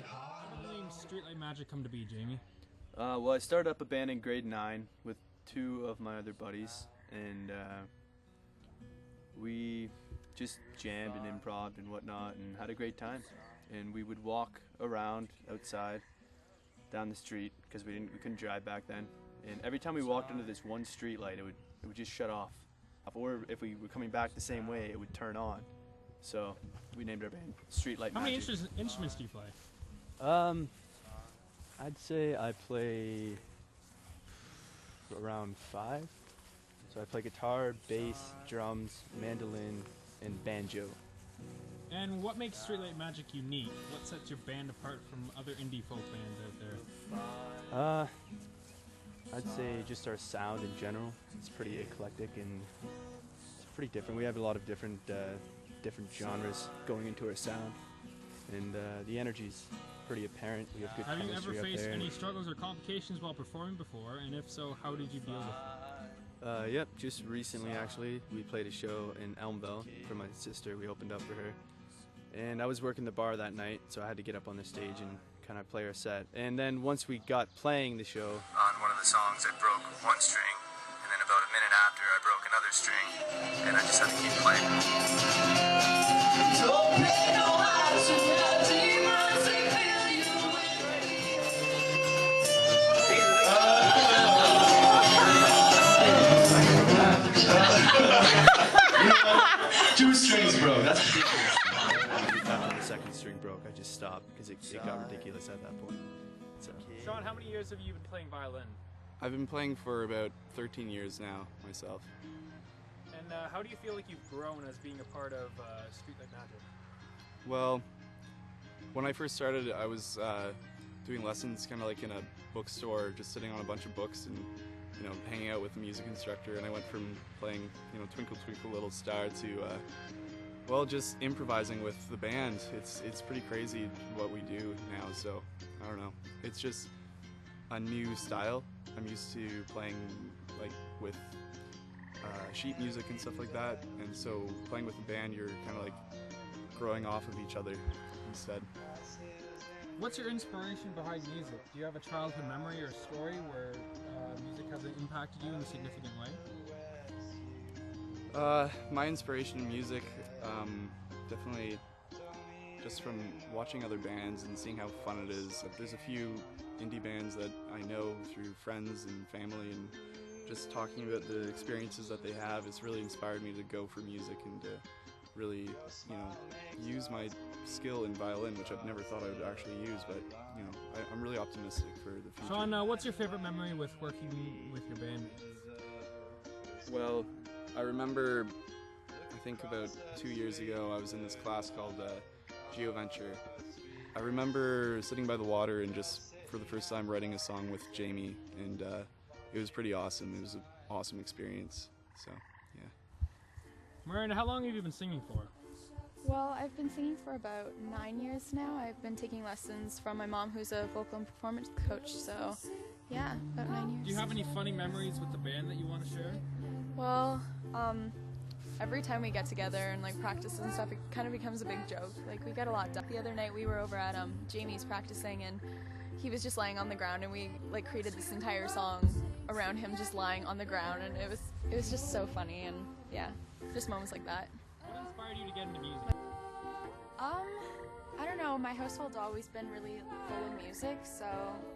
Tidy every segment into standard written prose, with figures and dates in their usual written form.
How did Streetlight Magic come to be, Jamie? Well, I started up a band in grade 9 with 2 of my other buddies, and we just jammed and improv and whatnot and had a great time. And we would walk around outside down the street because we couldn't drive back then. And every time we walked into this one street light, it would just shut off. Or if we were coming back the same way, it would turn on. So we named our band Streetlight Magic. How many instruments do you play? I'd say I play around 5. So I play guitar, bass, drums, mandolin, and banjo. And what makes Streetlight Magic unique? What sets your band apart from other indie folk bands out there? I'd say just our sound in general. It's pretty eclectic and it's pretty different. We have a lot of different genres going into our sound, and the energy's pretty apparent. We have good chemistry up there. Have you ever faced any struggles or complications while performing before? And if so, how did you deal with it? Yep, just recently actually, we played a show in Elmville for my sister. We opened up for her. And I was working the bar that night, so I had to get up on the stage and kind of play our set. And then once we got playing the show, on one of the songs I broke one string, and then about a minute after I broke another string, and I just had to keep playing. Two strings broke, that's ridiculous. After the second string broke, I just stopped because it got ridiculous at that point. So. Shawn, how many years have you been playing violin? I've been playing for about 13 years now myself. And how do you feel like you've grown as being a part of Streetlight Magic? Well, when I first started, I was doing lessons kind of like in a bookstore, just sitting on a bunch of books and hanging out with a music instructor. And I went from playing Twinkle Twinkle Little Star to well, just improvising with the band. It's pretty crazy what we do now, so I don't know. It's just a new style. I'm used to playing like with sheet music and stuff like that, and so playing with a band, you're kind of like growing off of each other instead. What's your inspiration behind music? Do you have a childhood memory or story where music has impacted you in a significant way? My inspiration in music, definitely just from watching other bands and seeing how fun it is. There's a few indie bands that I know through friends and family, and just talking about the experiences that they have, it's really inspired me to go for music and to really, use my skill in violin, which I've never thought I would actually use, but, I'm really optimistic for the future. Shawn, what's your favorite memory with working with your band? Well, I remember, I think about 2 years ago, I was in this class called Youzwishen. I remember sitting by the water and just, for the first time, writing a song with Jamie, and it was pretty awesome. It was an awesome experience, so, yeah. Miranda, how long have you been singing for? Well, I've been singing for about 9 years now. I've been taking lessons from my mom, who's a vocal and performance coach, so yeah, about 9 years. Do you have any funny memories with the band that you want to share? Well, every time we get together and like practice and stuff, it kind of becomes a big joke. Like, we get a lot done. The other night we were over at Jamie's practicing, and he was just lying on the ground, and we like created this entire song around him just lying on the ground, and it was just so funny, and yeah, just moments like that. What inspired you to get into music? I don't know, my household's always been really full of music, so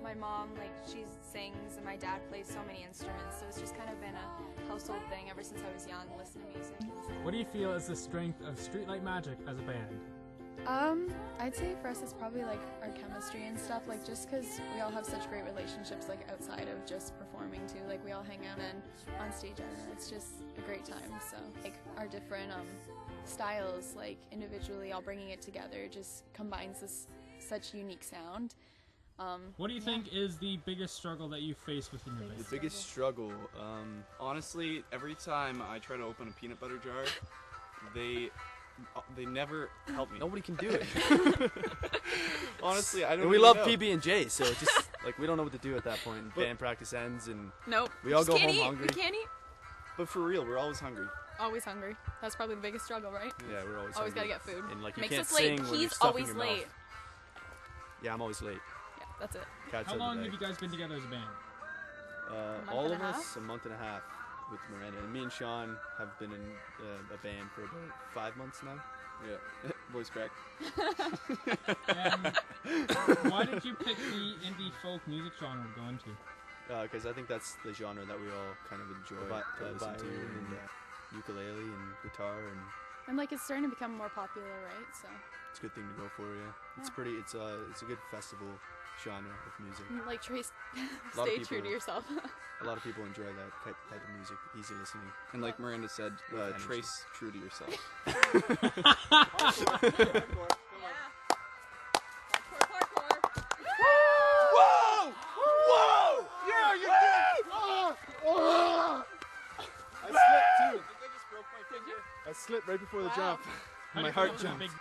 my mom, she sings, and my dad plays so many instruments, so it's just kind of been a household thing ever since I was young, listening to music. What do you feel is the strength of Streetlight Magic as a band? I'd say for us it's probably our chemistry and stuff, just because we all have such great relationships outside of just performing too. We all hang out and on stage, and it's just a great time. So our different styles, individually all bringing it together, just combines this such unique sound. What do you think is the biggest struggle that you face within your band? The biggest struggle, honestly, every time I try to open a peanut butter jar, they never help me. Nobody can do it. Honestly, I don't. And we really love know. PB&J, so it's just we don't know what to do at that point. Band practice ends, and Nope. we all go home eat. hungry. We can't eat. But for real, we're always hungry. Always hungry. That's probably the biggest struggle, right? Yeah, we're always Always hungry. gotta get food. And like you Makes can't us late. sing when you're He's stuffing always your mouth. late. Yeah, I'm always late. Yeah, that's it. Cats How of the long bag. have you guys been together as a band? month All and of a half? us, a month and a half with Miranda. And me and Shawn have been in a band for about 5 months now. Yeah, voice crack. And why did you pick the indie folk music genre to go into? Because I think that's the genre that we all kind of enjoy to listen to, and ukulele and guitar, and And like it's starting to become more popular, right? So it's a good thing to go for. Yeah, it's Yeah. pretty. It's a good festival genre of music. like Trace, A lot of stay true to people- yourself. A lot of people enjoy that type of music, easy listening. And like Miranda said, energy. trace true to yourself. Whoa! Whoa! Yeah, you did! I slipped too. I slipped right before the jump. How do My you heart feel about jumped. the big